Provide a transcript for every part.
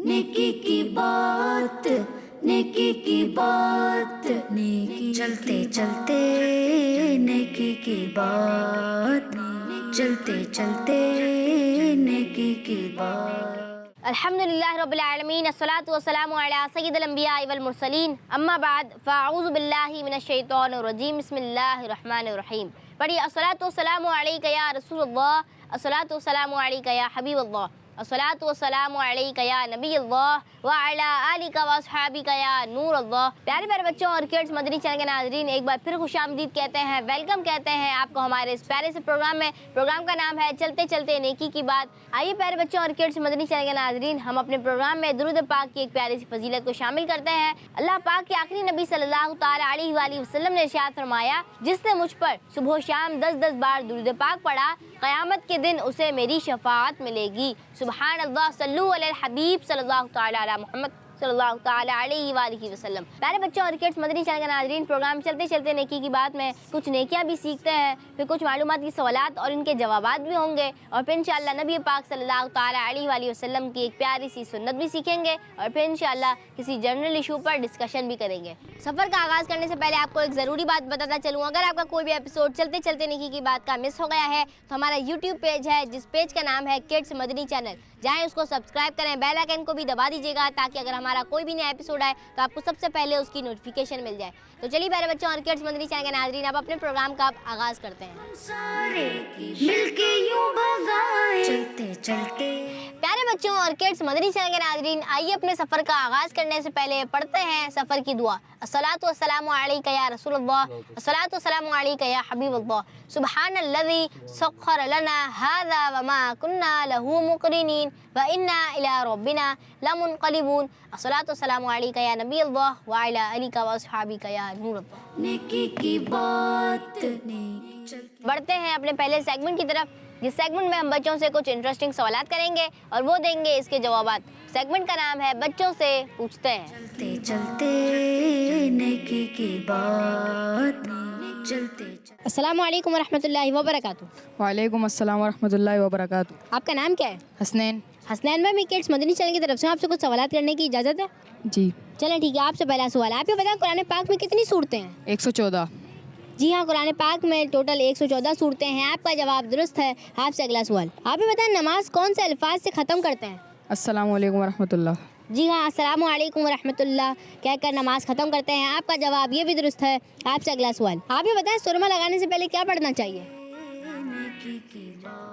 नेकी की बात, नेकी की बात, नेकी चलते चलते नेकी की बात, चलते चलते नेकी की बात। अल्हम्दुलिल्लाह रब्बिल आलमीन, अस्सलातु वस्सलामु अला सय्यिदिल अंबिया वल मुरसलीन, अम्मा बाद, फ़अऊज़ु बिल्लाहि मिनश शैतानिर रजीम, बिस्मिल्लाहिर रहमानिर रहीम। पढ़िए, अस्सलातु वस्सलामु अलैका या रसूलल्लाह, अस्सलातु वस्सलामु अलैका या हबीबल्लाह, अस्सलातु वस्सलामु अलैका या नबीयल्लाह व अला आलिका व अस्हाबिका या नूरल्लाह। प्यारे प्यारे बच्चों और किड्स, मदनी चैनल के नाज़रीन, एक बार फिर खुशामदीद कहते हैं, वेलकम कहते हैं आपको हमारे इस प्यारे से प्रोग्राम में। प्रोग्राम का नाम है चलते चलते नेकी की बात। आइए प्यारे बच्चों और किड्स, मदनी चैनल के नाज़रीन, हम अपने प्रोग्राम में दुरूद पाक की एक प्यारी सी फजीलत को शामिल करते हैं। अल्लाह पाक के आखिरी नबी सल्लल्लाहु ताला अलैहि वसल्लम ने इरशाद फरमाया, जिसने मुझ पर सुबह शाम 10-10 बार दुरूद पाक पढ़ा, क़यामत के दिन उसे मेरी शफाअत मिलेगी। सुबहान अल्लाह, सल्लु अलल हबीब सल्लल्लाहु ताला अला मुहम्मद सल्लल्लाहु ताला अलैहि वसल्लम। प्यारे बच्चों और किड्स, मदनी चैनल के नाज़रीन, प्रोग्राम चलते चलते नेकी की बात में कुछ नेकियां भी सीखते हैं, फिर कुछ मालूमात की सवालात और इनके जवाबात भी होंगे, और फिर इंशाअल्लाह नबी पाक सल्लल्लाहु ताला अलैहि वसल्लम की एक प्यारी सी सुन्नत भी सीखेंगे, और फिर इंशाअल्लाह किसी जनरल इशू पर डिस्कशन भी करेंगे। सफ़र का आगाज़ करने से पहले आपको एक ज़रूरी बात बताता चलूँ, अगर आपका कोई भी एपिसोड चलते चलते नेकी की बात का मिस हो गया है तो हमारा यूट्यूब पेज है, जिस पेज का नाम है किड्स मदनी चैनल, जाएँ उसको सब्सक्राइब करें, बेल आइकन को भी दबा दीजिएगा, ताकि अगर हमारा कोई भी नया एपिसोड आए तो आपको सबसे पहले उसकी नोटिफिकेशन मिल जाए। तो चलिए प्यारे बच्चों और किड्स, मदनी चैनल के नाज़रीन, अब अपने प्रोग्राम का आगाज़ करते हैं। सारे मिलके यूं भगाए, चलते चलते। प्यारे बच्चों और किड्स, मदनी चैनल के नाज़रीन, आइए अपने सफ़र का आगाज़ करने से पहले पढ़ते हैं सफ़र की दुआ। अस्सलातु वस्सलामु अलैका या रसूलल्लाह, अस्सलातु वस्सलामु अलैका या हबीबल्लाह, सुब्हानल्लज़ी सख्खर लना हाज़ा व मा कुन्ना लहू मुक़रिनीन व इन्ना इला रब्बिना लमुनक़लिबून, अस्सलातु वस्सलामु अलैका या नबीयल्लाह व अला आलिका व अस्हाबिका या नूरल्लाह। नेकी की बात, नेकी चलते। बढ़ते हैं अपने पहले सेगमेंट की तरफ, जिस सेगमेंट में हम बच्चों से कुछ इंटरेस्टिंग सवालात करेंगे और वो देंगे इसके जवाबात। सेगमेंट का नाम है बच्चों से पूछते हैं। चलते चलते नेकी की बात, चलते चलते। अस्सलामु अलैकुम वरहमतुल्लाहि वबरकातुहू। वालेकुम अस्सलाम वरहमतुल्लाहि वबरकातुहू। आपका नाम क्या है? हसनैन। हसनैन भाई, मैं किड्स मदनी चैनल की तरफ से आपसे कुछ सवालात करने की इजाज़त है? जी। चलें ठीक है, आपसे पहला सवाल, आप ये बताएं कुरान पाक में कितनी सूरतें हैं? 114। जी हाँ, कुरान पाक में टोटल 114 सूरतें हैं। आपका जवाब दुरुस्त है। आपसे अगला सवाल, आप ये बताएं नमाज कौन से अल्फाज से ख़त्म करते हैं? अस्सलामु अलैकुम वरहमतुल्लाह। जी हाँ, अस्सलामु अलैकुम वरहमतुल्लाह कहकर नमाज ख़त्म करते हैं। आपका जवाब ये भी दुरुस्त है। आपसे अगला सवाल, आप ये बताएं सुरमा लगाने से पहले क्या पढ़ना चाहिए? नेकी की बात।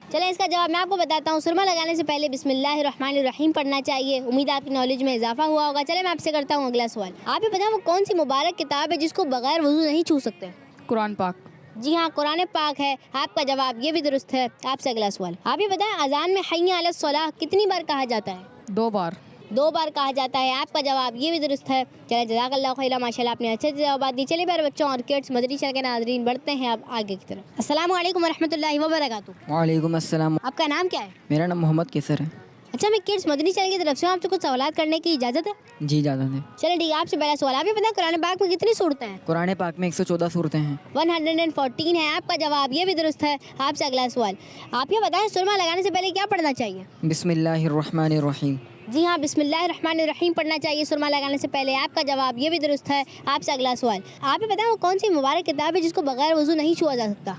चलें, इसका जवाब मैं आपको बताता हूँ। सुरमा लगाने से पहले बिस्मिल्लाहिर्रहमानिर्रहीम पढ़ना चाहिए। उम्मीद है आपकी नॉलेज में इजाफा हुआ होगा। चलें, मैं आपसे करता हूँ अगला सवाल, आप ये बताएं वो कौन सी मुबारक किताब है जिसको बगैर वज़ू नहीं छू सकते? कुरान पाक। जी हाँ, कुरान पाक है। आपका जवाब ये भी दुरुस्त है। आपसे अगला सवाल, आप ये बताएं अजान में हय्या अलस सलाह कितनी बार कहा जाता है? 2 बार। 2 बार कहा जाता है। आपका जवाब ये भी दुरुस्त है। चलिए, जज़ाकल्लाहु खैरा, माशाल्लाह आपने अच्छे से जवाब दी। चलिए प्यारे बच्चों और किड्स, मदनी चैनल के नाज़रीन, बढ़ते हैं अब आगे की तरफ। अस्सलामु अलैकुम वरहमतुल्लाहि वबरकातुहू। वालेकुम अस्सलाम। आपका नाम क्या है? मेरा नाम मोहम्मद केसर है। अच्छा, मैं किड्स मदनी चैनल की तरफ से आपसे कुछ सवालात करने की इजाज़त है? जी इजाज़त है। चलिए ठीक है, आपसे पहला सवाल, आप ये बताएं कुरान पाक में कितनी सूरतें हैं? कुरान पाक में 114 सूरतें हैं। 114 है। आपका जवाब ये भी दुरुस्त है। आपसे अगला सवाल, आप ये बताएं सुरमा लगाने से पहले क्या पढ़ना चाहिए? बिस्मिल्लाहिर्रहमानिर्रहीम। जी हाँ, बिस्मिल्लाहिर्रहमानिर्रहीम पढ़ना चाहिए सुरमा लगाने से पहले। आपका जवाब ये भी दुरुस्त है। आपसे अगला सवाल, आप ये बताएं वो कौन सी मुबारक किताब है जिसको बगैर वज़ू नहीं छुआ जा सकता?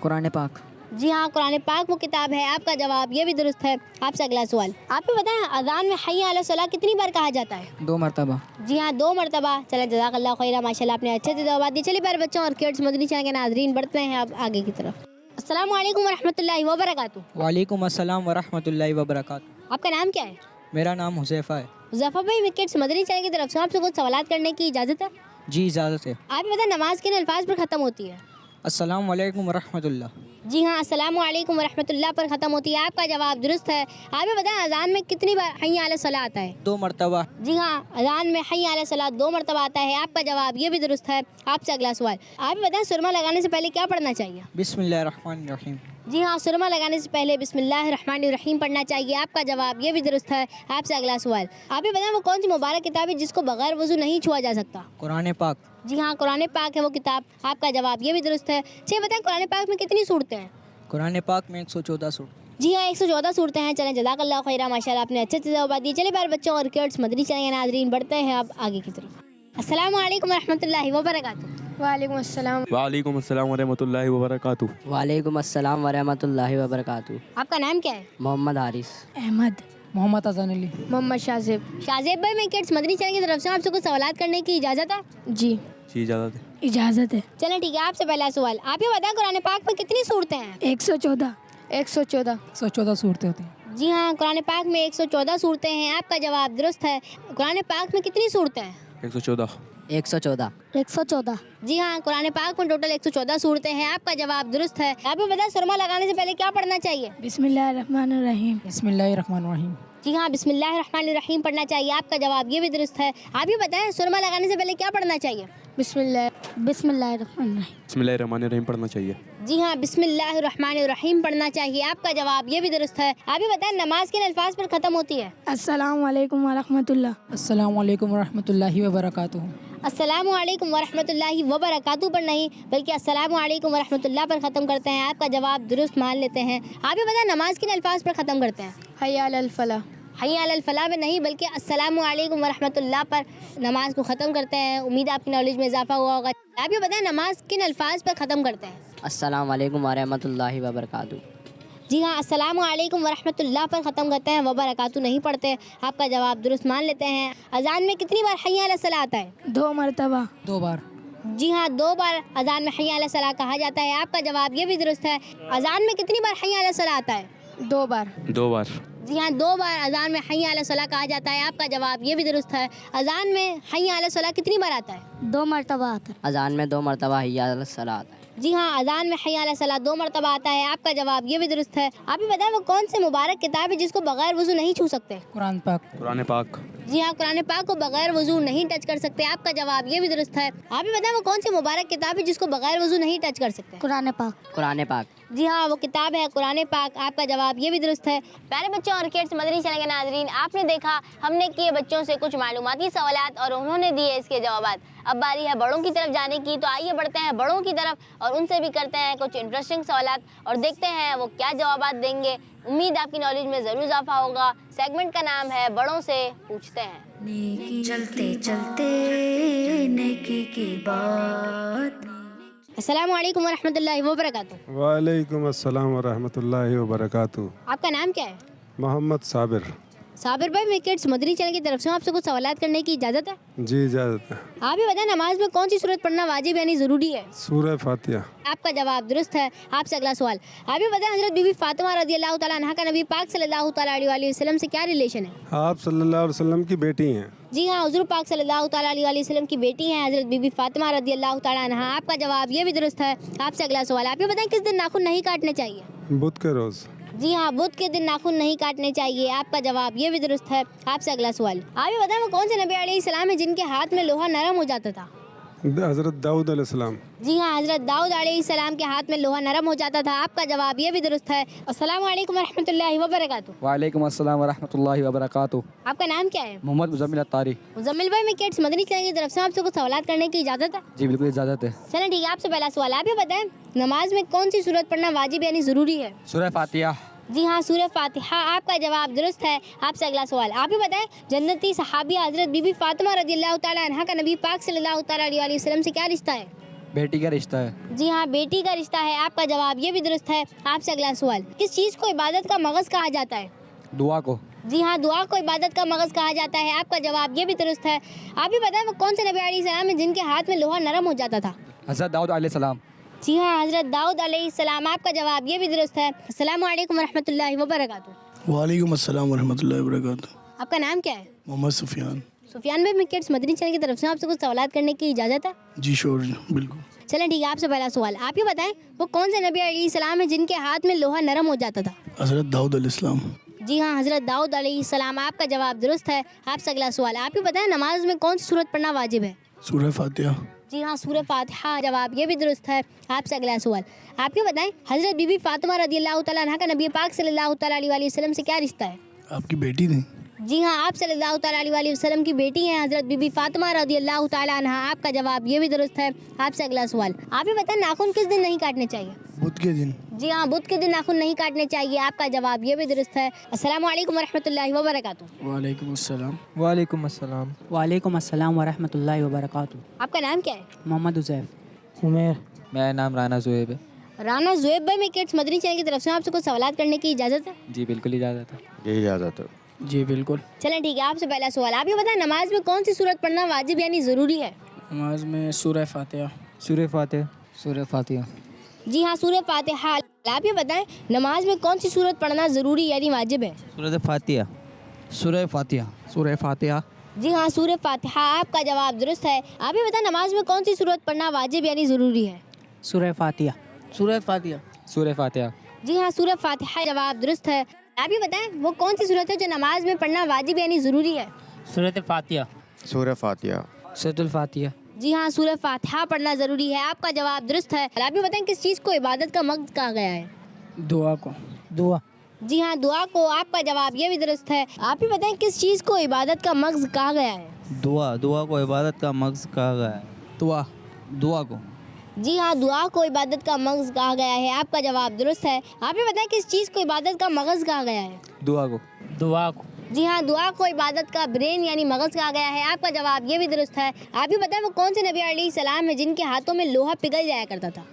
कुरान पाक। जी हाँ, कुरान पाक वो किताब है। आपका जवाब ये भी दुरुस्त है। आपसे अगला सवाल, आप ये बताएं अज़ान में हय्या अला सलाह कितनी बार कहा जाता है? 2 मरतबा। जी हाँ, 2 मरतबा। चलें, जज़ाकल्लाहु खैरा, माशाल्लाह आपने अच्छे से जवाब दी। चलिए प्यारे बच्चों और किड्स, मदनी चैनल के नाज़रीन, बढ़ते हैं अब आगे की तरफ। अस्सलामु अलैकुम वरहमतुल्लाहि वबरकातुहू। वालेकुम अस्सलाम वरहमतुल्लाहि वबरकातुहू। आपका नाम क्या है? मेरा नाम हुज़ैफ़ा है। ज़फ़र भाई, मैं किड्स मदनी चैनल की तरफ से आपसे कुछ सवालात करने की इजाज़त है? जी इजाज़त है। आप ये बताएं नमाज किन अल्फाज पर ख़त्म होती है? अस्सलाम वालेकुम वरहमतुल्लाह। जी हाँ, अस्सलामु अलैकुम वरहमतुल्लाह पर ख़त्म होती है। आपका जवाब दुरुस्त है। आप ये बताएं अज़ान में कितनी बार हय्या अला सलाह आता है? 2 मरतबा। जी हाँ, अज़ान में हय्या अला सलाह 2 मरतबा आता है। आपका जवाब ये भी दुरुस्त है। आपसे अगला सवाल, आप ये बताएं सुरमा लगाने से पहले क्या पढ़ना चाहिए? बिस्मिल्लाहिर्रहमानिर्रहीम। जी हाँ, सुरमा लगाने से पहले बिस्मिल्लाहिर्रहमानिर्रहीम पढ़ना चाहिए। आपका जवाब ये भी दुरुस्त है। आपसे अगला सवाल, आप ये बताएं वो कौन सी मुबारक किताब है जिसको बगैर वज़ू नहीं छुआ जा सकता? कुरान पाक। जी हाँ, कुरान पाक है वो किताब। आपका जवाब ये भी दुरुस्त है। चलिए बताएं कुरान पाक में कितनी सूरतें हैं? कुरान पाक में 114 सूरत। جی ہاں 114 صورتیں ہیں. چلیں جزاک اللہ خیرہ, ماشاءاللہ آپ نے اچھے سے جواب دیے. چلے پیارے بچوں اور کیڈس مدنی چلیں گے ناظرین, بڑھتے ہیں اب آگے کی طرف. السلام علیکم ورحمۃ اللہ وبرکاتہ. وعلیکم السلام. وعلیکم السلام ورحمۃ اللہ وبرکاتہ. وعلیکم السلام ورحمۃ اللہ وبرکاتہ. آپ کا نام کیا ہے؟ محمد حارث. احمد. محمد اذان علی. محمد شاذب. شاذیب بھائی, میں کیڈس مدنی چینل کی طرف سے آپ سے کچھ سوالات کرنے کی اجازت ہے؟ جی جی اجازت ہے. اجازت ہے. چلیں ٹھیک ہے, آپ سے پہلا سوال. آپ یہ بتائیں قرآن پاک میں کتنی صورتیں ہیں؟ 114. 114 صورتیں ہوتی ہیں. جی ہاں, قرآن پاک میں 114 صورتیں ہیں. آپ کا جواب درست ہے. قرآن پاک میں کتنی صورتیں ہیں؟ 114. 114. 114. جی ہاں, قرآن پاک میں ٹوٹل 114 صورتیں ہیں. آپ کا جواب درست ہے. آپ یہ بتائیں سرما لگانے سے پہلے کیا پڑھنا چاہیے؟ بسم اللہ الرحمن الرحیم. بسم اللہ الرحمن الرحیم. جی ہاں, بسم اللہ الرحمن الرحیم پڑھنا چاہیے. آپ کا جواب یہ بھی درست ہے. آپ یہ بتائیں سرما لگانے سے پہلے کیا پڑھنا چاہیے؟ بسم اللہ الرحمن الرحیم. بسم اللہ الرحمن الرحیم پڑھنا چاہیے. جی ہاں, بسم اللہ الرحمن الرحیم پڑھنا چاہیے. آپ کا جواب یہ بھی درست ہے. آپ یہ بتائیں نماز کن الفاظ پر ختم ہوتی ہے؟ السلام علیکم ورحمۃ اللہ. السلام علیکم ورحمۃ اللہ وبرکاتہ. السلام علیکم ورحمۃ اللہ وبرکاتہ پر نہیں بلکہ السلام علیکم ورحمۃ اللہ پر ختم کرتے ہیں. آپ کا جواب درست مان لیتے ہیں. آپ یہ بتائیں نماز کن الفاظ پر ختم کرتے ہیں؟ حی علی الفلاح. حی علی الفلاح میں نہیں بلکہ السلام علیکم ورحمۃ اللہ پر نماز کو ختم کرتے ہیں. امید آپ کی نالج میں اضافہ ہوا ہوگا. آپ یہ بتائیں نماز کن الفاظ پر ختم کرتے ہیں؟ السلام علیکم ورحمۃ اللہ وبرکاتہ. جی ہاں, السلام علیکم ورحمۃ اللہ پر ختم کرتے ہیں, وبرکاتہ نہیں پڑھتے. آپ کا جواب درست مان لیتے ہیں. اذان میں کتنی بار حی علی الصلاۃ آتا ہے؟ 2 مرتبہ. 2 بار. جی ہاں, 2 بار اذان میں حی علی الصلاۃ کہا جاتا ہے. آپ کا جواب یہ بھی درست ہے. اذان میں کتنی بار حی علی الصلاۃ آتا ہے؟ 2 بار. 2 بار. جی ہاں, 2 بار اذان میں حی علی الصلاۃ کہا جاتا ہے. آپ کا جواب یہ بھی درست ہے. اذان میں حی علی الصلاۃ کتنی بار آتا ہے؟ 2 مرتبہ آتا ہے. اذان میں 2 مرتبہ حی علی الصلاۃ. جی ہاں, اذان میں حی علی الصلاۃ 2 مرتبہ آتا ہے. آپ کا جواب یہ بھی درست ہے. آپ یہ بتائیں وہ کون سی مبارک کتاب ہے جس کو بغیر وضو نہیں چھو سکتے؟ قرآن پاک. قرآن پاک. جی ہاں, قرآن پاک کو بغیر وضو نہیں ٹچ کر سکتے. آپ کا جواب یہ بھی درست ہے. آپ یہ بتائیں وہ کون سی مبارک کتاب ہے جس کو بغیر وضو نہیں ٹچ کر سکتے؟ قرآن پاک. قرآن پاک. جی ہاں, وہ کتاب ہے قرآن پاک. آپ کا جواب یہ بھی درست ہے. پیارے بچوں اور کیڈس مدنی چینل کے ناظرین, آپ نے دیکھا ہم نے کیے بچوں سے کچھ معلوماتی سوالات اور انہوں نے دیے اس کے جوابات. اب باری ہے بڑوں کی طرف جانے کی, تو آئیے بڑھتے ہیں بڑوں کی طرف اور ان سے بھی کرتے ہیں کچھ انٹرسٹنگ سوالات اور دیکھتے ہیں وہ کیا جوابات دیں گے. امید آپ کی نالج میں ضرور اضافہ ہوگا. سیگمنٹ کا نام ہے بڑوں سے پوچھتے ہیں. نیکی چلتے چلتے نیکی کی بات. السلام علیکم ورحمۃ اللہ وبرکاتہ. وعلیکم السلام ورحمۃ اللہ وبرکاتہ. آپ کا نام کیا ہے؟ محمد صابر. صابر بھائی, میں کڈس مدنی چینل کی طرف سے آپ سے کچھ سوالات کرنے کی اجازت ہے؟ جی اجازت ہے. آپ یہ بتائیں نماز میں کون سی صورت پڑھنا واجب یعنی ضروری ہے؟ سورہ فاتحہ. آپ کا جواب درست ہے. آپ سے اگلا سوال. آپ یہ بتائیں حضرت بی بی فاطمہ رضی اللہ تعالیٰ عنہا کا نبی پاک صلی اللہ تعالیٰ علیہ وسلم سے کیا ریلیشن ہے؟ آپ صلی اللہ علیہ وسلم کی بیٹی ہیں. جی ہاں, حضور پاک صلی اللہ تعالیٰ علیہ وسلم کی بیٹی ہیں حضرت بی بی فاطمہ رضی اللہ تعالیٰ عنہا. آپ کا جواب یہ بھی درست ہے. آپ سے اگلا سوال. آپ یہ بتائیں کس دن ناخن نہیں کاٹنے چاہیے؟ بدھ کے روز. جی ہاں, بدھ کے دن ناخن نہیں کاٹنے چاہیے. آپ کا جواب یہ بھی درست ہے. آپ سے اگلا سوال. آپ یہ بتائیں وہ کون سے نبی علیہ السلام ہیں جن کے ہاتھ میں لوہا نرم ہو جاتا تھا؟ حضرت داؤد علیہ السلام. جی ہاں, حضرت داؤد علیہ السلام کے ہاتھ میں لوہا نرم ہو جاتا تھا. آپ کا جواب یہ بھی درست ہے. السلام علیکم ورحمۃ اللہ وبرکاتہ. وعلیکم السلام ورحمۃ اللہ وبرکاتہ. آپ کا نام کیا ہے؟ محمد مزمل اتاری. مزمل بھائی, میں کڈس مدنی چینل کی طرف سے آپ سے کچھ سوالات کرنے کی اجازت ہے؟ جی بالکل اجازت ہے. چلیں ٹھیک ہے. آپ سے پہلا سوال. آپ یہ بتائیں نماز میں کون سی صورت پڑھنا واجب یعنی ضروری ہے؟ سورہ فاتحہ. جی ہاں, سورہ فاتحہ. آپ کا جواب درست ہے. آپ سے اگلا سوال. آپ یہ بتائیں جنتی صحابیہ حضرت بی بی فاطمہ رضی اللہ تعالیٰ عنہا کا نبی پاک صلی اللہ تعالیٰ علیہ وسلم سے کیا رشتہ ہے؟ بیٹی کا رشتہ ہے. جی ہاں, بیٹی کا رشتہ ہے. آپ کا جواب یہ بھی درست ہے. آپ سے اگلا سوال. کس چیز کو عبادت کا مغز کہا جاتا ہے؟ دعا کو. جی ہاں, دعا کو عبادت کا مغز کہا جاتا ہے. آپ کا جواب یہ بھی درست ہے. آپ یہ بتائیں وہ کون سے نبی علیہ السلام ہیں جن کے ہاتھ میں لوہا نرم ہو جاتا تھا؟ حضرت داؤد علیہ السلام. جی ہاں, حضرت داؤد علیہ السلام. آپ کا جواب یہ بھی درست ہے. السلام علیکم ورحمۃ اللہ وبرکاتہ. وعلیکم السلام ورحمۃ اللہ وبرکاتہ. آپ کا نام کیا ہے؟ محمد سفیان. سفیان بھائی, میں کڈس مدنی چینل کی طرف سے آپ سے کچھ سوالات کرنے کی اجازت ہے؟ جی شور بالکل. چلیں ٹھیک ہے. آپ سے پہلا سوال. آپ یہ بتائیں وہ کون سے نبی علیہ السلام ہیں جن کے ہاتھ میں لوہا نرم ہو جاتا تھا؟ حضرت داؤد علیہ السلام. جی ہاں, حضرت داؤد علیہ السلام. آپ کا جواب درست ہے. آپ سے اگلا سوال. آپ یہ بتائیں نماز میں کون سی صورت پڑھنا واجب ہے؟ سورہ فاتحہ. جی ہاں, سورہ فاتحہ. جواب یہ بھی درست ہے. آپ سے اگلا سوال. آپ یہ بتائیں حضرت بی بی فاطمہ رضی اللہ تعالیٰ عنہا کا نبی پاک صلی اللہ تعالیٰ علیہ وسلم سے کیا رشتہ ہے؟ آپ کی بیٹی تھی. جی ہاں, آپ صلی اللہ تعالیٰ علیہ وسلم کی بیٹی ہیں حضرت بی بی فاطمہ رضی اللہ تعالیٰ عنہا. آپ کا جواب یہ بھی درست ہے. آپ سے اگلا سوال. آپ یہ بتائیں ناخن کس دن نہیں کاٹنے چاہیے؟ بدھ کے دن. جی ہاں بدھ کے دن ناخن نہیں کاٹنے چاہیے، آپ کا جواب یہ بھی درست ہے۔ السلام علیکم ورحمۃ اللہ وبرکاتہ۔ वालेकुम अस्सलाम। वालेकुम अस्सलाम। वालेकुम अस्सलाम वरहमतुल्लाहि वबरकातुहू। आपका नाम क्या है? मोहम्मद उज़ैफ। उमेर। मेरा नाम राना ज़ुएब है। राना ज़ुएब भाई, मैं किड्स मदनी चैनल की तरफ से आपसे कुछ सवाल करने की इजाज़त है? जी बिल्कुल इजाज़त है। यही इजाज़त है। जी बिल्कुल। चलें ठीक है, आपसे पहला सवाल, आप ये बताएं नमाज में कौन सी सूरत पढ़ना वाजिब यानी ज़रूरी है? नमाज में सूरह फातिहा। सूरह फातिहा। सूरह फातिहा। जी हाँ, सूरह फातिहा। आप ये बताएं नमाज में कौन सी सूरत पढ़ना ज़रूरी यानी वाजिब है? सूरत फातिहा। सूरह फातिहा। सूरह फातिहा। जी हाँ, सूरह फातिहा, आपका जवाब दुरुस्त है। आप ये बताएं नमाज में कौन सी सूरत पढ़ना वाजिब यानी ज़रूरी है? सूरह फातिहा। सूरह फातिहा। सूरह फातिहा। जी हाँ, सूरह फातिहा, जवाब दुरुस्त है। आप ये बताएं वो कौन सी सूरत है जो नमाज में पढ़ना वाजिब यानी ज़रूरी है? सूरत फातिहा। सूरह फातिहा। सूरह फातिहा। जी हाँ, सूरह फातिहा पढ़ना ज़रूरी है, आपका जवाब दुरुस्त है। आप ये बताएं किस चीज़ को इबादत का मक़्सद कहा गया है? दुआ को। दुआ। जी हाँ, दुआ को, आपका जवाब ये भी दुरुस्त है। आप ही बताएं किस चीज़ को इबादत का मक़्सद कहा गया है? दुआ। दुआ को इबादत का मक़्सद कहा गया है। दुआ। दुआ को। जी हाँ, दुआ को इबादत का मक़्सद कहा गया है, आपका जवाब दुरुस्त है। आप ही बताएं किस चीज़ को इबादत का मग़्सद कहा गया है? दुआ को। दुआ को। जी हाँ, दुआ को इबादत का ब्रेन यानी मग़ज़ कहा गया है, आपका जवाब ये भी दुरुस्त है। आप ही बताएं वो कौन से नबी अलैहिस्सलाम है जिनके हाथों में लोहा पिघल जाया करता था?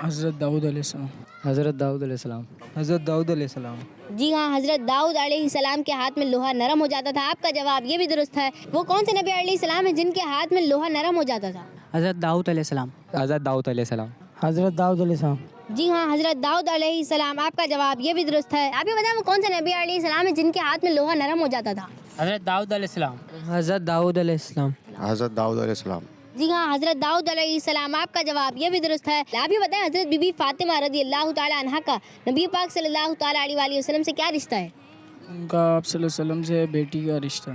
हज़रत दाऊद अलैहिस्सलाम। हज़रत दाऊद अलैहिस्सलाम। हज़रत दाऊद अलैहिस्सलाम। जी हाँ, हज़रत दाऊद अलैहिस्सलाम के हाथ में लोहा नरम हो जाता था, आपका जवाब ये भी दुरुस्त है। वो कौन से नबी अलैहिस्सलाम है जिनके हाथ में लोहा नरम हो जाता था? हज़रत दाऊद अलैहिस्सलाम। हज़रत दाऊद अलैहिस्सलाम। हज़रत दाऊद अलैहिस्सलाम। जी हाँ, हज़रत दाऊद अलैहिस्सलाम, आपका जवाब ये भी दुरुस्त है। आप ये बताएं वो कौन से नबी अलैहिस्सलाम है जिनके हाथ में लोहा नरम हो जाता था? हज़रत दाऊद अलैहिस्सलाम। हज़रत दाऊद अलैहिस्सलाम। हज़रत दाऊद अलैहिस्सलाम। जी हाँ, हज़रत दाऊद अलैहिस्सलाम, आपका जवाब ये भी दुरुस्त है। आप ये बताएं हज़रत बीबी फातिमा रज़ियल्लाहु ताला अन्हा का नबी पाक सल्लल्लाहु ताला अलैहि वसल्लम से क्या रिश्ता है? उनका आप सल्लल्लाहु अलैहि वसल्लम से बेटी का रिश्ता।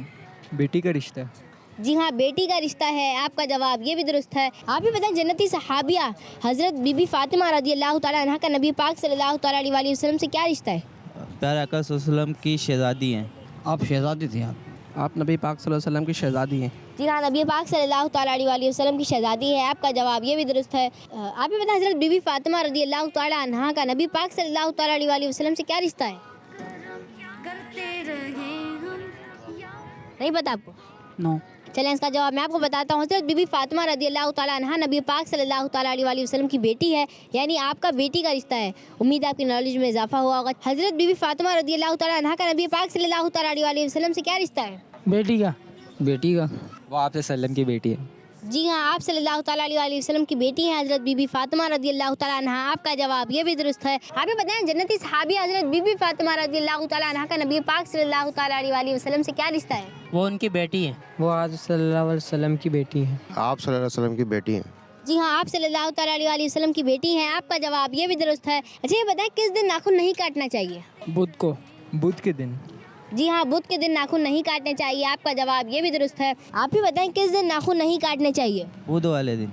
बेटी का रिश्ता। जी हाँ, बेटी का रिश्ता है, आपका जवाब ये भी दुरुस्त है। आप ये बताएं जन्नती सहाबिया हज़रत बीबी फातिमा रज़ियल्लाहु ताला अन्हा का नबी पाक सल्लल्लाहु ताला अलैहि वसल्लम से क्या रिश्ता है? प्यारे आका सल्लल्लाहु अलैहि वसल्लम की शहज़ादी हैं। आप शहज़ादी थे। आप नबी पाक सल्लल्लाहु अलैहि वसल्लम की शहज़ादी हैं। जी हाँ, नबी पाक सल्लल्लाहु ताला अलैहि वसल्लम की शहज़ादी है, आपका जवाब ये भी दुरुस्त है। आप ये बताएं हज़रत बीबी फातिमा रज़ियल्लाहु ताला अन्हा का नबी पाक सल्लल्लाहु ताला अलैहि वसल्लम से क्या रिश्ता है? करते रहे हम नहीं पता आपको? नो। चलें इसका जवाब मैं आपको बताता हूँ। हज़रत बीबी फातिमा रज़ियल्लाहु ताला अन्हा नबी पाक सल्लल्लाहु ताला अलैहि वसल्लम की बेटी है, यानी आपका बेटी का रिश्ता है। उम्मीद है आपकी नॉलेज में इजाफा हुआ होगा। हज़रत बीबी फातिमा रज़ियल्लाहु ताला अन्हा का नबी पाक सल्लल्लाहु ताला अलैहि वसल्लम से क्या रिश्ता है? बेटी का। बेटी का। वो आपसे सल्लम की बेटी है। जी हाँ, आप सल्लल्लाहु ताला अलैहि वसल्लम की बेटी हैं हज़रत बीबी फातिमा रज़ियल्लाहु ताला अन्हा, आपका जवाब ये भी दुरुस्त है। आप ये बताएं जन्नती सहाबी हज़रत बीबी फातिमा रज़ियल्लाहु ताला अन्हा का नबी पाक सल्लल्लाहु ताला अलैहि वसल्लम से क्या रिश्ता है? वो उनकी बेटी है। वो आज सल्लल्लाहु अलैहि वसल्लम की बेटी है। आप सल्लल्लाहु अलैहि वसल्लम की बेटी हैं। जी हाँ, आप सल्लल्लाहु ताला अलैहि वसल्लम की बेटी हैं, आपका जवाब ये भी दुरुस्त है। अच्छा ये बताएं किस दिन नाखून नहीं काटना चाहिए? बुध को। बुध के दिन। जी हाँ, बुध के दिन नाखून नहीं काटने चाहिए, आपका जवाब ये भी दुरुस्त है। आप ही बताएं किस दिन नाखून नहीं काटने चाहिए? बुध वाले दिन।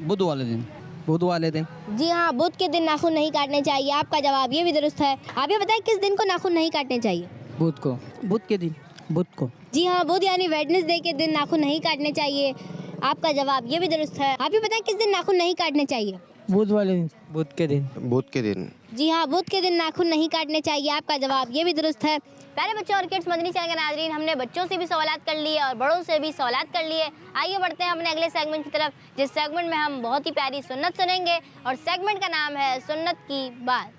बुध वाले दिन। बुध वाले दिन। जी हाँ, बुध के दिन नाखून नहीं काटने चाहिए, आपका जवाब ये भी दुरुस्त है। आप ये बताएं किस दिन को नाखून नहीं काटने चाहिए? बुध को। बुध के दिन। बुध को। जी हाँ, बुध यानी वेडनेसडे के दिन नाखून नहीं काटने चाहिए, आपका जवाब ये भी दुरुस्त है। आप ये बताएं किस दिन नाखून नहीं काटने चाहिए? बुध वाले दिन। बुध के दिन। बुध के दिन। जी हाँ, बुध के दिन नाखून नहीं काटने चाहिए, आपका जवाब ये भी दुरुस्त है। प्यारे बच्चों और किड्स मदनी चैनल के नाज़रीन, हमने बच्चों से भी सवालात कर लिए और बड़ों से भी सवालात कर लिए। आइए बढ़ते हैं अपने अगले सेगमेंट की तरफ, जिस सेगमेंट में हम बहुत ही प्यारी सुन्नत सुनेंगे और सेगमेंट का नाम है सुन्नत की बात।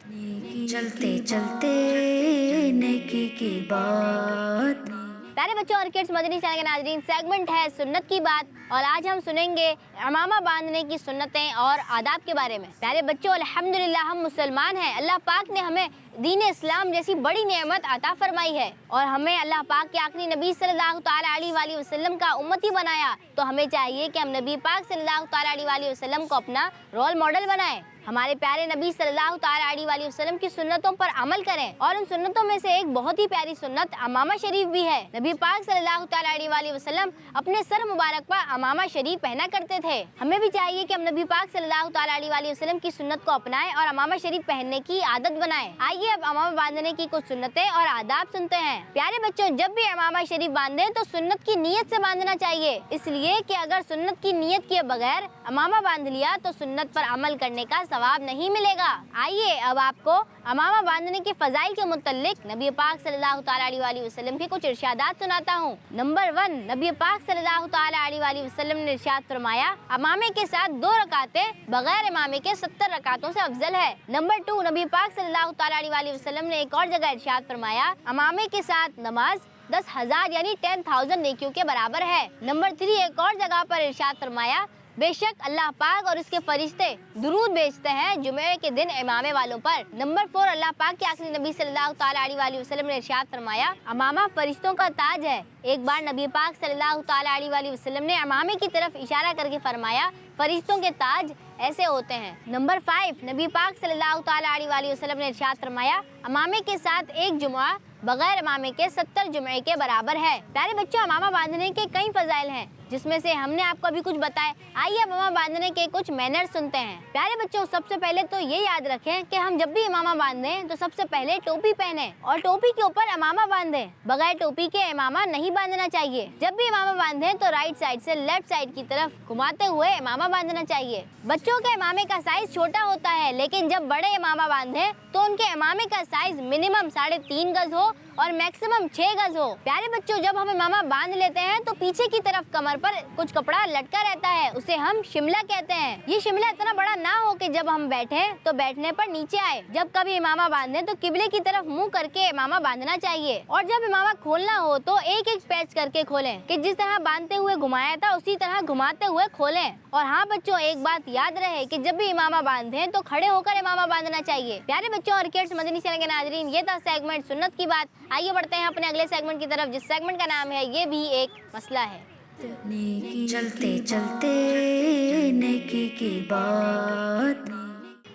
चलते चलते नेकी की बात। प्यारे बच्चों और किड्स मदनी चैनल के नाज़रीन, सेगमेंट है सुन्नत की बात और आज हम सुनेंगे अमामा बांधने की सुन्नतें और आदाब के बारे में। प्यारे बच्चों, अल्हम्दुलिल्लाह हम मुसलमान हैं। अल्लाह पाक ने हमें दीन इस्लाम जैसी बड़ी नेमत अता फरमाई है और हमें अल्लाह पाक के आखिरी नबी सल्लल्लाहु ताला अलैहि वसल्लम का उम्मती बनाया। तो हमें चाहिए कि हम नबी पाक सल्लल्लाहु ताला अलैहि वसल्लम को अपना रोल मॉडल बनाएं, हमारे प्यारे नबी सल्लल्लाहु ताला अलैहि वसल्लम की सुन्नतों पर अमल करें। और उन सुन्नतों में से एक बहुत ही प्यारी सुन्नत अमामा शरीफ भी है। नबी पाक सल्लल्लाहु ताला अलैहि वसल्लम अपने सर मुबारक पर अमामा शरीफ पहना करते थे। हमें भी चाहिए कि हम नबी पाक सल्लल्लाहु ताला अलैहि वसल्लम की सुन्नत को अपनाएं और अमामा शरीफ पहनने की आदत बनाएं। आइए अब अमामा बांधने की कुछ सुन्नतें और आदाब सुनते हैं। प्यारे बच्चों, जब भी अमामा शरीफ बांधे तो सुन्नत की नीयत से बांधना चाहिए, इसलिए कि अगर सुन्नत की नीयत किए बगैर अमामा बांध लिया तो सुन्नत पर अमल करने का सवाब नहीं मिलेगा। आइए अब आपको अमामा बांधने के फ़ज़ाइल के मुतल्लिक नबी पाक सल्लल्लाहु ताला अलैहि वसल्लम के कुछ इरशादात सुनाता हूँ। नंबर 1, नबी पाक सल्लल्लाहु ताला अलैहि वसल्लम ने इरशाद फरमाया, अमामे के साथ 2 रकातें बगैर इमामे के 70 रकातों से अफजल है। नंबर 2, नबी पाक सल्लल्लाहु ताला अलैहि वसल्लम ने एक और जगह इरशाद फरमाया, अमामे के साथ नमाज 10,000 यानी 10,000 नेकियों के बराबर है। नंबर 3, एक और जगह पर इरशाद फरमाया, बेशक अल्लाह पाक और उसके फरिश्ते दुरूद भेजते हैं जुमे के दिन इमामे वालों पर। नंबर 4, अल्लाह पाक के आखिरी नबी सल्लल्लाहु ताला अलैहि वसल्लम ने इरशाद फरमाया, अमामा फरिश्तों का ताज है। एक बार नबी पाक सल्लल्लाहु ताला अलैहि वसल्लम ने अमामे की तरफ इशारा करके फरमाया, फरिश्तों के ताज ऐसे होते हैं। नंबर 5, नबी पाक सल्लल्लाहु ताला अलैहि वसल्लम ने इरशाद फरमाया, अमामे के साथ एक जुमा बगैर इमामे के 70 जुमे के बराबर है। प्यारे बच्चों, अमामा बांधने के कई फजाइल हैं जिसमें से हमने आपको अभी कुछ बताए। आइए अमामा बांधने के कुछ मैनर्स सुनते हैं। प्यारे बच्चों, सबसे पहले तो ये याद रखें कि हम जब भी इमामा बांधें तो सबसे पहले टोपी पहने और टोपी के ऊपर इमामा बांधें। बगैर टोपी के इमामा नहीं बांधना चाहिए। जब भी इमामा बांधें तो राइट साइड से लेफ्ट साइड की तरफ घुमाते हुए इमामा बांधना चाहिए। बच्चों के इमामे का साइज छोटा होता है, लेकिन जब बड़े इमामा बांधें तो उनके इमामे का साइज मिनिमम 3.5 गज हो और मैक्सिमम 6 गज हो। प्यारे बच्चों, जब हम इमामा बांध लेते हैं तो पीछे की तरफ कमर पर कुछ कपड़ा लटका रहता है, उसे हम शिमला कहते हैं। ये शिमला इतना बड़ा ना हो कि जब हम बैठे तो बैठने पर नीचे आए। जब कभी इमामा बांधे तो किबले की तरफ मुंह करके इमामा बांधना चाहिए और जब इमामा खोलना हो तो एक एक पैच करके खोलें कि जिस तरह बांधते हुए घुमाया था उसी तरह घुमाते हुए खोलें। और हाँ बच्चों, एक बात याद रहे कि जब भी इमामा बांधे तो खड़े होकर इमामा बांधना चाहिए। प्यारे बच्चों और किड्स मदनी चैनल के नाज़रीन, ये था सेगमेंट सुन्नत की बात। आइए बढ़ते हैं अपने अगले सेगमेंट की तरफ, जिस सेगमेंट का नाम है ये भी एक मसला है। नेकी चलते चलते नेकी की बात।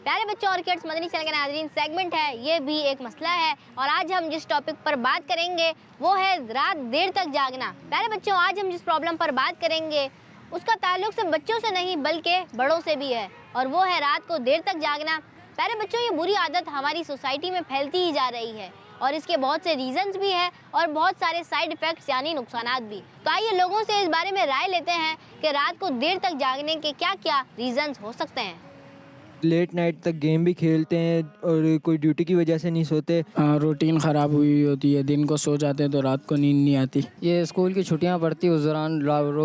प्यारे बच्चों और किड्स मदनी चैनल के नाज़रीन, सेगमेंट है ये भी एक मसला है और आज हम जिस टॉपिक पर बात करेंगे वो है रात देर तक जागना। प्यारे बच्चों, आज हम जिस प्रॉब्लम पर बात करेंगे उसका ताल्लुक सिर्फ बच्चों से नहीं बल्कि बड़ों से भी है और वो है रात को देर तक जागना। प्यारे बच्चों, ये बुरी आदत हमारी सोसाइटी में फैलती ही जा रही है और इसके बहुत से रीजंस भी हैं और बहुत सारे साइड इफ़ेक्ट्स यानी नुकसानात भी। तो आइए लोगों से इस बारे में राय लेते हैं कि रात को देर तक जागने के क्या क्या रीजंस हो सकते हैं। लेट नाइट तक गेम भी खेलते हैं और कोई ड्यूटी की वजह से नहीं सोते। रूटीन ख़राब हुई होती है, दिन को सो जाते हैं तो रात को नींद नहीं आती। ये स्कूल की छुट्टियां पड़ती उस दौरान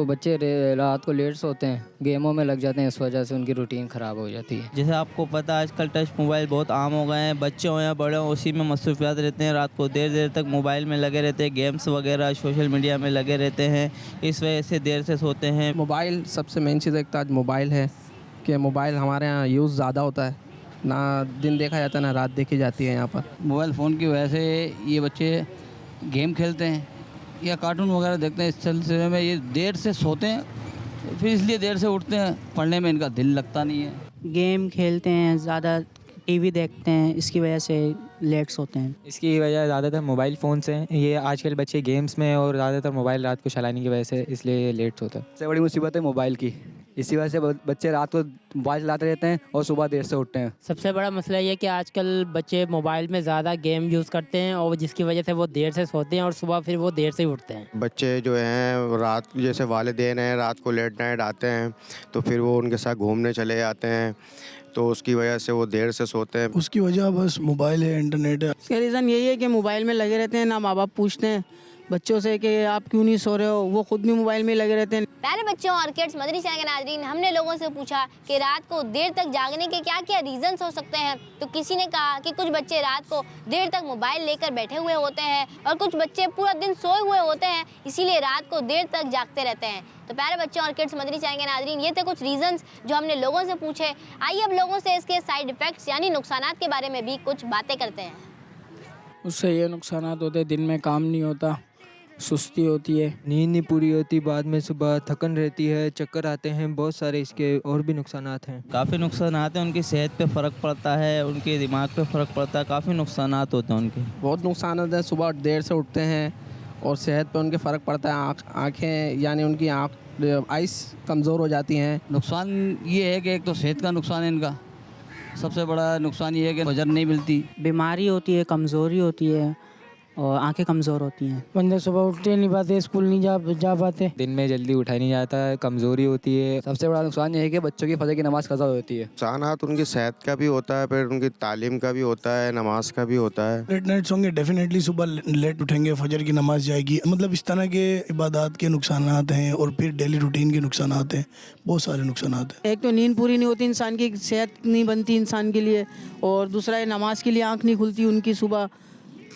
बच्चे रात को लेट सोते हैं, गेमों में लग जाते हैं, इस वजह से उनकी रूटीन ख़राब हो जाती है। जैसे आपको पता है आजकल टच मोबाइल बहुत आम हो गए हैं, बच्चे हो या बड़े हो उसी में मसरूफियात रहते हैं, रात को देर देर तक मोबाइल में लगे रहते हैं, गेम्स वगैरह सोशल मीडिया में लगे रहते हैं, इस वजह से देर से सोते हैं। मोबाइल सबसे मेन चीज़ एक तो आज मोबाइल है कि मोबाइल हमारे यहाँ यूज़ ज़्यादा होता है, ना दिन देखा जाता है ना रात देखी जाती है यहाँ पर। मोबाइल फ़ोन की वजह से ये बच्चे गेम खेलते हैं या कार्टून वगैरह देखते हैं, इस सिलसिले में ये देर से सोते हैं, फिर इसलिए देर से उठते हैं, पढ़ने में इनका दिल लगता नहीं है। गेम खेलते हैं, ज़्यादा टीवी देखते हैं, इसकी वजह से लेट सोते हैं। इसकी वजह ज़्यादातर मोबाइल फ़ोन से, ये आजकल बच्चे गेम्स में और ज़्यादातर मोबाइल रात को चलाने की वजह से इसलिए ये लेट होता है। सबसे बड़ी मुसीबत है मोबाइल की, इसी वजह से बच्चे रात को मोबाइल चलाते रहते हैं और सुबह देर से उठते हैं। सबसे बड़ा मसला ये है कि आजकल बच्चे मोबाइल में ज़्यादा गेम यूज़ करते हैं और जिसकी वजह से वो देर से सोते हैं और सुबह फिर वो देर से उठते हैं। बच्चे जो हैं रात, जैसे वालिदैन हैं, रात को लेट नाइट आते हैं तो फिर वो उनके साथ घूमने चले जाते हैं तो उसकी वजह से वो देर से सोते हैं। उसकी वजह बस मोबाइल है, इंटरनेट है। इसका रीज़न यही है कि मोबाइल में लगे रहते हैं, ना माँ बाप पूछते हैं बच्चों से कि आप क्यों नहीं सो रहे हो, वो खुद भी मोबाइल में लगे रहते हैं। प्यारे बच्चों और किड्स मदनी चैनल के नाज़रीन, हमने लोगों से पूछा कि रात को देर तक जागने के क्या क्या रीजंस हो सकते हैं। तो किसी ने कहा कि कुछ बच्चे रात को देर तक मोबाइल लेकर बैठे हुए होते हैं और कुछ बच्चे पूरा दिन सोए हुए होते हैं, इसीलिए रात को देर तक जागते रहते हैं। तो प्यारे बच्चों और किड्स मदनी चैनल के नाज़रीन, ये थे कुछ रीजंस जो हमने लोगों से पूछे। आइए अब लोगों से इसके साइड इफ़ेक्ट्स यानी नुकसानात के बारे में भी कुछ बातें करते हैं। उससे ये नुकसानात होते हैं, दिन में काम नहीं होता, सुस्ती होती है, नींद नहीं पूरी होती, बाद में सुबह थकन रहती है, चक्कर आते हैं, बहुत सारे इसके और भी नुकसानात हैं। काफ़ी नुकसानात हैं, उनकी सेहत पे फ़र्क पड़ता है, उनके दिमाग पे फ़र्क पड़ता है, काफ़ी नुकसानात होते हैं उनके। बहुत नुकसानात हैं, सुबह देर से उठते हैं और सेहत पे उनके फ़र्क पड़ता है, आँखें यानी उनकी आइस कमज़ोर हो जाती हैं। नुकसान ये है कि एक तो सेहत का नुकसान है इनका, सबसे बड़ा नुकसान ये है कि फजर नहीं मिलती, बीमारी होती है, कमज़ोरी होती है और आंखें कमज़ोर होती हैं। बंदे सुबह उठते नहीं पाते, स्कूल नहीं जा पाते। दिन में जल्दी उठाया नहीं जाता, कमज़ोरी होती है। सबसे बड़ा नुकसान ये है कि बच्चों की फजर की नमाज़ कज़ा होती है। नुकसानात उनकी सेहत का भी होता है, फिर उनकी तालीम का भी होता है, नमाज का भी होता है। लेट नाइट सोंगे, डेफिनेटली सुबह लेट उठेंगे, फजर की नमाज जाएगी। मतलब इस तरह के इबादत के नुकसानात हैं और फिर डेली रूटीन के नुकसानात हैं, बहुत सारे नुकसानात हैं। एक तो नींद पूरी नहीं होती, इंसान की सेहत नहीं बनती इंसान के लिए, और दूसरा ये नमाज के लिए आँख नहीं खुलती उनकी सुबह,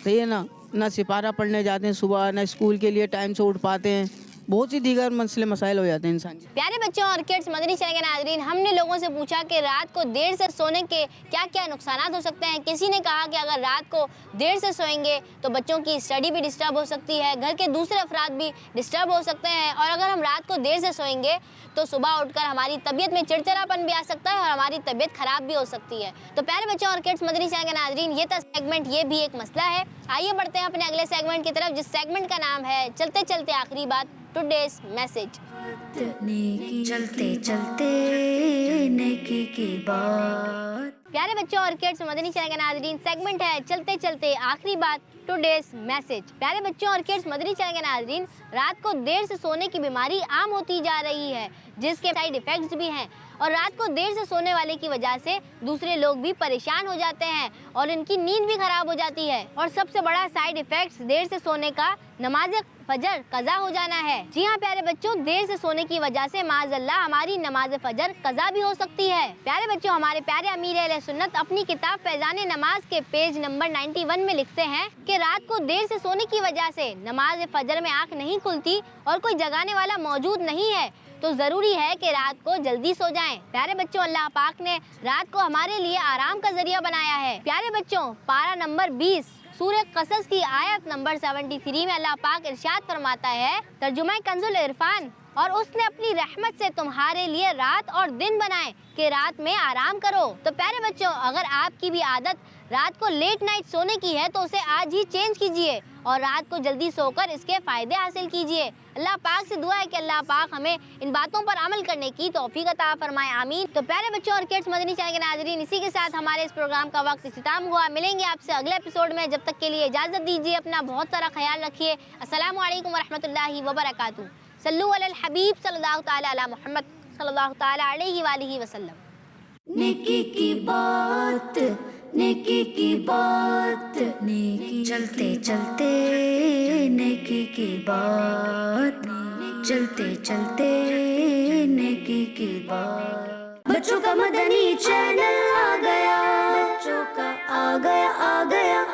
सही है ना सिपारा पढ़ने जाते हैं सुबह, ना स्कूल के लिए टाइम से उठ पाते हैं, बहुत सी दीगर मसले मसाइल हो जाते हैं इंसान के। प्यारे बच्चों और किड्स, मदनी चैनल के नाज़रीन, हमने लोगों से पूछा कि रात को देर से सोने के क्या क्या नुकसानात हो सकते हैं। किसी ने कहा कि अगर रात को देर से सोएंगे तो बच्चों की स्टडी भी डिस्टर्ब हो सकती है, घर के दूसरे अफराद भी डिस्टर्ब हो सकते हैं, और अगर हम रात को देर से सोएंगे तो सुबह उठकर हमारी तबीयत में चिड़चिड़ापन भी आ सकता है और हमारी तबीयत खराब भी हो सकती है। तो प्यारे बच्चों और किड्स, मदनी चैनल के नाज़रीन, ये था सेगमेंट, ये भी एक मसला है। आइए बढ़ते हैं अपने अगले सेगमेंट की तरफ, जिस सेगमेंट का नाम है चलते चलते आखिरी बात, टुडेज मैसेज। नेकी चलते चलते नेकी की बात। प्यारे बच्चों और किड्स, मदनी चैनल के नाज़रीन, सेगमेंट है चलते चलते आखिरी बात, टुडेज मैसेज। प्यारे बच्चों और किड्स, मदनी चैनल के नाज़रीन, रात को देर से सोने की बीमारी आम होती जा रही है, जिसके साइड इफ़ेक्ट्स भी हैं, और रात को देर से सोने वाले की वजह से दूसरे लोग भी परेशान हो जाते हैं और इनकी नींद भी खराब हो जाती है। और सबसे बड़ा साइड इफ़ेक्ट्स देर से सोने का नमाज फजर कज़ा हो जाना है। जी हाँ प्यारे बच्चों, देर से सोने की वजह से माज़अल्लाह हमारी नमाज फजर कज़ा भी हो सकती है। प्यारे बच्चों, हमारे प्यारे अमीर अहले सुन्नत अपनी किताब फैज़ान नमाज के पेज नंबर 91 में लिखते हैं कि रात को देर से सोने की वजह से नमाज फजर में आँख नहीं खुलती और कोई जगाने वाला मौजूद नहीं है, तो ज़रूरी है कि रात को जल्दी सो जाएं। प्यारे बच्चों, अल्लाह पाक ने रात को हमारे लिए आराम का जरिया बनाया है। प्यारे बच्चों, पारा नंबर 20 सूरह कसस की आयत नंबर 73 में अल्लाह पाक इरशाद फरमाता है, तर्जुमा कंजुल इरफान, और उसने अपनी रहमत से तुम्हारे लिए रात और दिन बनाए कि रात में आराम करो। तो प्यारे बच्चों, अगर आपकी भी आदत रात को लेट नाइट सोने की है तो उसे आज ही चेंज कीजिए और रात को जल्दी सोकर इसके फ़ायदे हासिल कीजिए। अल्लाह पाक से दुआ है कि अल्लाह पाक हमें इन बातों पर अमल करने की तौफीक अता फरमाए, आमीन। तो प्यारे बच्चों और किड्स, मदनी चैनल के नाज़रीन, इसी के साथ हमारे इस प्रोग्राम का वक्त इख्तिताम हुआ। मिलेंगे आपसे अगले एपिसोड में, जब तक के लिए इजाज़त दीजिए, अपना बहुत सारा ख्याल रखिए। अस्सलामु अलैकुम वरहमतुल्लाहि वबरकातुहू। सल्लु अलल हबीब सल्लल्लाहु तआला अला मुहम्मद सल्लल्लाहु तआला अलैहि वालिहि वसल्लम। नेकी की बात, नेकी की बात, नेकी चलते चलते नेकी की बात, चलते चलते नेकी की बात। बच्चों का मदनी चैनल आ गया, बच्चों का आ गया